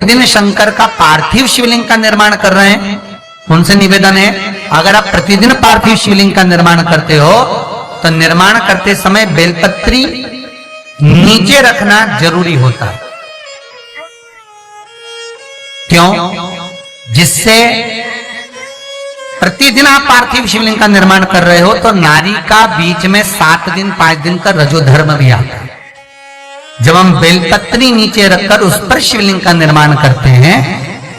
दिन शंकर का पार्थिव शिवलिंग का निर्माण कर रहे हैं, उनसे निवेदन है अगर आप प्रतिदिन पार्थिव शिवलिंग का निर्माण करते हो तो निर्माण करते समय बेलपत्री नीचे रखना जरूरी होता है। क्यों? जिससे प्रतिदिन आप पार्थिव शिवलिंग का निर्माण कर रहे हो तो नारी का बीच में 7 दिन 5 दिन का रजोधर्म भी आता है। जब हम बेलपत्री नीचे रखकर उस पर शिवलिंग का निर्माण करते हैं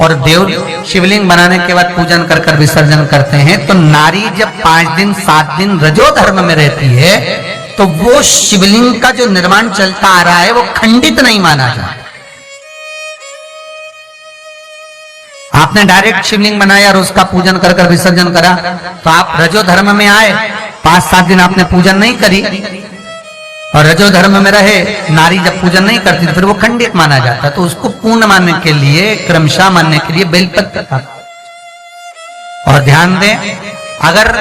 और देव शिवलिंग बनाने के बाद पूजन कर कर विसर्जन करते हैं तो नारी जब 5 दिन 7 दिन रजोधर्म में रहती है तो वो शिवलिंग का जो निर्माण चलता आ रहा है वो खंडित नहीं माना जाता। आपने डायरेक्ट शिवलिंग बनाया और उसका पूजन कर कर विसर्जन करा तो आप रजोधर्म में आए, 5-7 दिन आपने पूजन नहीं करी और रजोधर्म में रहे, नारी जब पूजन नहीं करती तो फिर वो खंडित माना जाता। तो उसको पूर्ण मानने के लिए, क्रमशः मानने के लिए बेलपत्र का। और ध्यान दें, अगर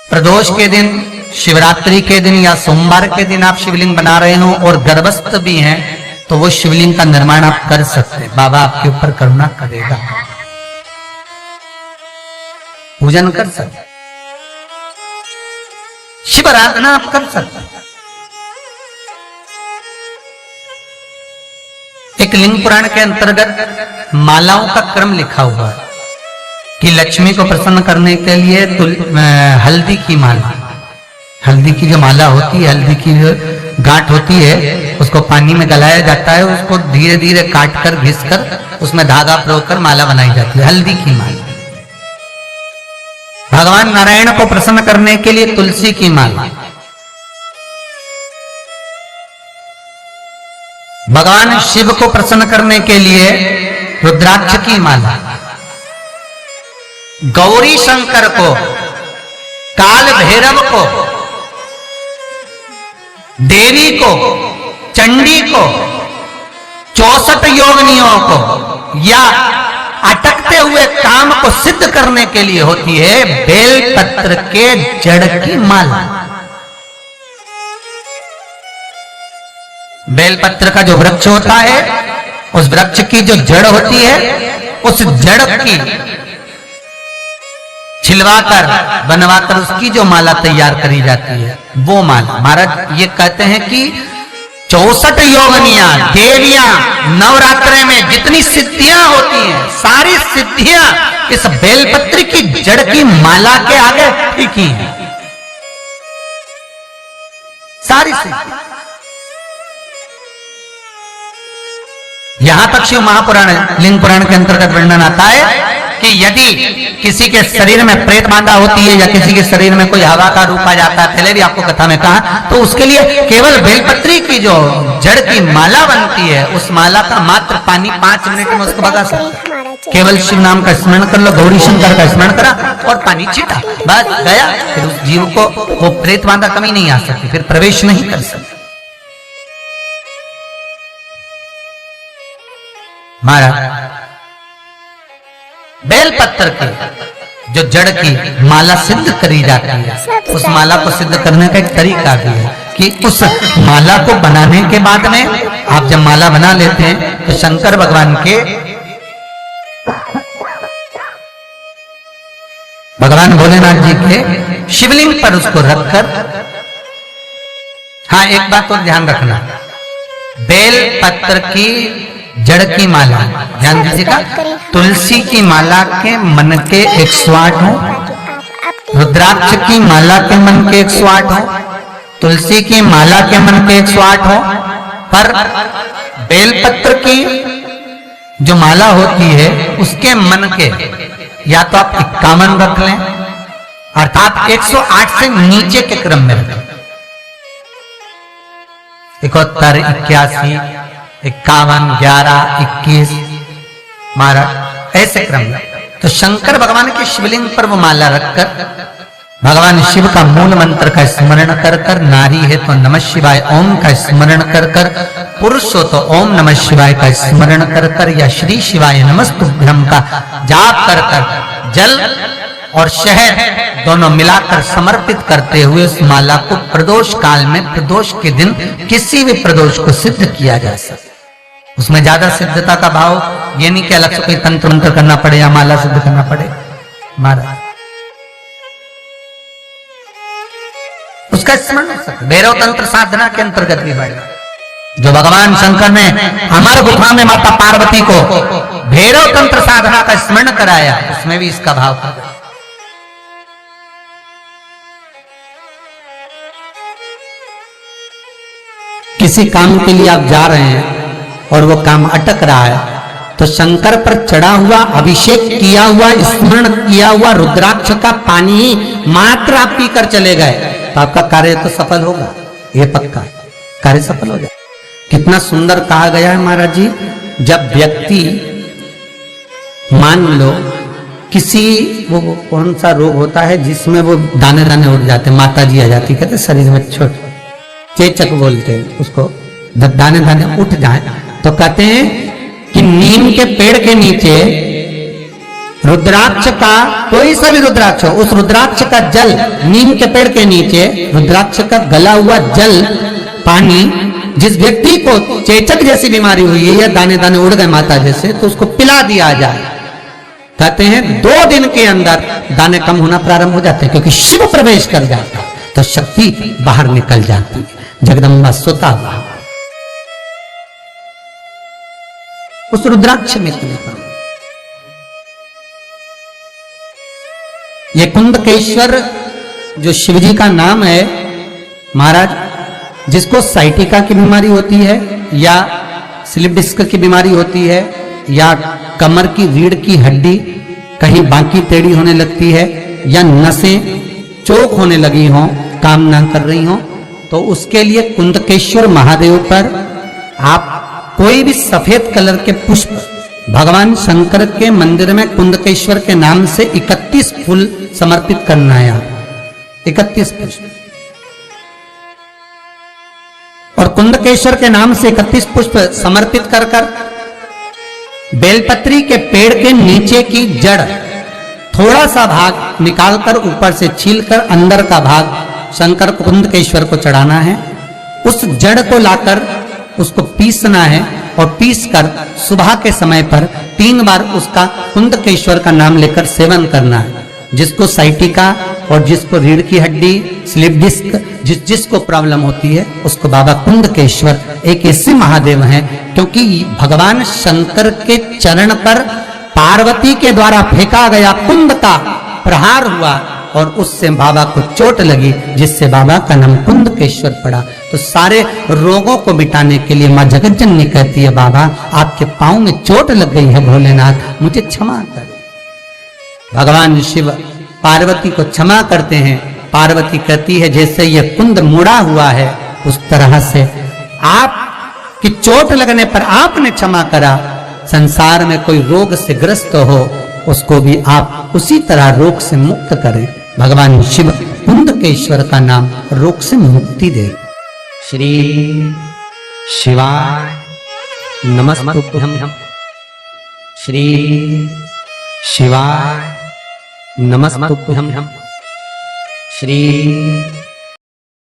प्रदोष के दिन, शिवरात्रि के दिन या सोमवार के दिन आप शिवलिंग बना रहे हो और गर्भस्थ भी हैं तो वो शिवलिंग का निर्माण आप कर सकते हैं। बाबा आपके ऊपर करुणा करेगा, पूजन कर सकते, शिव आराधना आप कर सकते। एक लिंग पुराण के अंतर्गत मालाओं का क्रम लिखा हुआ है कि लक्ष्मी को प्रसन्न करने के लिए हल्दी की माला, हल्दी की जो माला होती है, हल्दी की जो गांठ होती है उसको पानी में गलाया जाता है, उसको धीरे धीरे काट कर घिस कर उसमें धागा प्रयोग कर माला बनाई जाती है, हल्दी की माला। भगवान नारायण को प्रसन्न करने के लिए तुलसी की माला, भगवान शिव को प्रसन्न करने के लिए रुद्राक्ष की माला, गौरी शंकर को, काल भैरव को, देवी को, चंडी को, 64 योगिनियों को या अटकते हुए काम को सिद्ध करने के लिए होती है बेलपत्र के जड़ की माला। बेलपत्र का जो वृक्ष होता है, उस वृक्ष की जो जड़ होती है, उस जड़ की छिलवाकर बनवाकर उसकी जो माला तैयार करी जाती है वो माला। महाराज ये कहते हैं कि 64 योगिनियां, देवियां नवरात्रे में जितनी सिद्धियां होती हैं, सारी सिद्धियां इस बेलपत्र की जड़ की माला के आगे टिकी हैं। सारी सिद्धियां। यहां तक शिव महापुराण लिंग पुराण के अंतर्गत वर्णन आता है कि यदि किसी के शरीर में प्रेत बांधा होती है या किसी के शरीर में कोई हवा का रूप आ जाता है, पहले भी आपको कथा में कहा, तो उसके लिए केवल बेलपत्री की जो जड़ की माला बनती है, उस माला का मात्र पानी 5 मिनट में उसको भगा सकते। केवल शिव नाम का स्मरण कर लो, गौरी शंकर का स्मरण करा और पानी छीटा, बस गया। फिर उस जीव को वो प्रेत बांधा कमी नहीं आ सकती, फिर प्रवेश नहीं कर सकती। महाराज बेलपत्र की जो जड़ की माला सिद्ध करी जाती है, उस माला को सिद्ध करने का एक तरीका भी है कि उस माला को बनाने के बाद में आप जब माला बना लेते हैं तो शंकर भगवान के, भगवान भोलेनाथ जी के शिवलिंग पर उसको रखकर, हाँ एक बात और ध्यान रखना, बेलपत्र की जड़ की माला, ध्यान दीजिएगा, तुलसी की माला के मन के 108 हो, रुद्राक्ष की माला के मन के 108 हो, तुलसी की माला के मन के 108 हो, पर बेलपत्र की जो माला होती है उसके मन के या तो आप 51 रख लें, अर्थात 108 से नीचे के क्रम में रखें, 71, 81, 51, 11, 21, महाराज ऐसे क्रम में। तो शंकर भगवान के शिवलिंग पर वो माला रखकर भगवान शिव का मूल मंत्र का स्मरण कर कर, नारी है तो नमः शिवाय ओम का स्मरण कर कर, पुरुष हो तो ओम नमः शिवाय का स्मरण कर कर या श्री शिवाय नमस्तुभ्यं का जाप कर कर जल और शहद दोनों मिलाकर समर्पित करते हुए उस माला को प्रदोष काल में, प्रदोष के दिन किसी भी प्रदोष को सिद्ध किया जा सकता। उसमें ज्यादा सिद्धता का भाव ये नहीं कि अलग से कोई तंत्र मंत्र करना पड़े या माला सिद्ध करना पड़े, महाराज उसका स्मरण भैरव तंत्र साधना के अंतर्गत भी बढ़ेगा। जो भगवान शंकर ने अमर गुफा में माता पार्वती को भैरव तंत्र साधना का स्मरण कराया, उसमें भी इसका भाव था। किसी काम के लिए आप जा रहे हैं और वो काम अटक रहा है, तो शंकर पर चढ़ा हुआ, अभिषेक किया हुआ, स्मरण किया हुआ रुद्राक्ष का पानी मात्र आप पीकर चले गए तो आपका कार्य तो सफल होगा, ये पक्का कार्य सफल हो जाए। कितना सुंदर कहा गया है महाराज जी, जब व्यक्ति मान लो किसी वो कौन सा रोग होता है जिसमें वो दाने दाने उड़ जाते, माता जी आ जाती, कहते शरीर में छोटे चेचक बोलते हैं उसको, जब दाने दाने उठ जाए तो कहते हैं कि नीम के पेड़ के नीचे रुद्राक्ष का, कोई सा भी रुद्राक्ष हो, उस रुद्राक्ष का जल, नीम के पेड़ के नीचे रुद्राक्ष का गला हुआ जल पानी, जिस व्यक्ति को चेचक जैसी बीमारी हुई है या दाने दाने उड़ गए माता जैसे, तो उसको पिला दिया जाए। कहते हैं 2 दिन के अंदर दाने कम होना प्रारंभ हो जाते हैं, क्योंकि शिव प्रवेश कर जाता है तो शक्ति बाहर निकल जाती है। जगदम्बा सोता हुआ उस रुद्राक्ष में ये कुंदकेश्वर जो शिवजी का नाम है महाराज, जिसको साइटिका की बीमारी होती है या स्लिप डिस्क की बीमारी होती है या कमर की रीढ़ की हड्डी कहीं बाकी टेढ़ी होने लगती है या नसें चोक होने लगी हों, काम ना कर रही हों, तो उसके लिए कुंदकेश्वर महादेव पर आप कोई भी सफेद कलर के पुष्प, भगवान शंकर के मंदिर में कुंदकेश्वर के नाम से 31 फूल समर्पित करना है। आप 31 पुष्प, और कुंदकेश्वर के नाम से 31 पुष्प समर्पित कर कर बेलपत्री के पेड़ के नीचे की जड़ थोड़ा सा भाग निकालकर ऊपर से छीलकर अंदर का भाग शंकर कुंदकेश्वर को चढ़ाना है। उस जड़ को लाकर उसको पीसना है और पीसकर सुबह के समय पर 3 बार उसका कुंदकेश्वर का नाम लेकर सेवन करना है। जिसको साइटिका और जिसको रीढ़ की हड्डी, स्लिप डिस्क, जिसको प्रॉब्लम होती है उसको बाबा कुंदकेश्वर एक ऐसे महादेव हैं, क्योंकि भगवान शंकर के चरण पर पार्वती के द्वारा फेंका गया कुंद का प्रहार हुआ और उससे बाबा को चोट लगी, जिससे बाबा का नाम कुंदकेश्वर पड़ा। तो सारे रोगों को मिटाने के लिए माँ जगतजननी कहती है, बाबा आपके पांव में चोट लग गई है भोलेनाथ, मुझे क्षमा कर। भगवान शिव पार्वती को क्षमा करते हैं। पार्वती कहती है जैसे यह कुंद मुड़ा हुआ है उस तरह से आप की चोट लगने पर आपने क्षमा करा, संसार में कोई रोग से ग्रस्त हो उसको भी आप उसी तरह रोग से मुक्त करें। भगवान शिव कुंदकेश्वर का नाम रोग से मुक्ति दे। श्री शिवाय नमस्तुभ्यं, श्री शिवाय नमस्तुभ्यं, श्री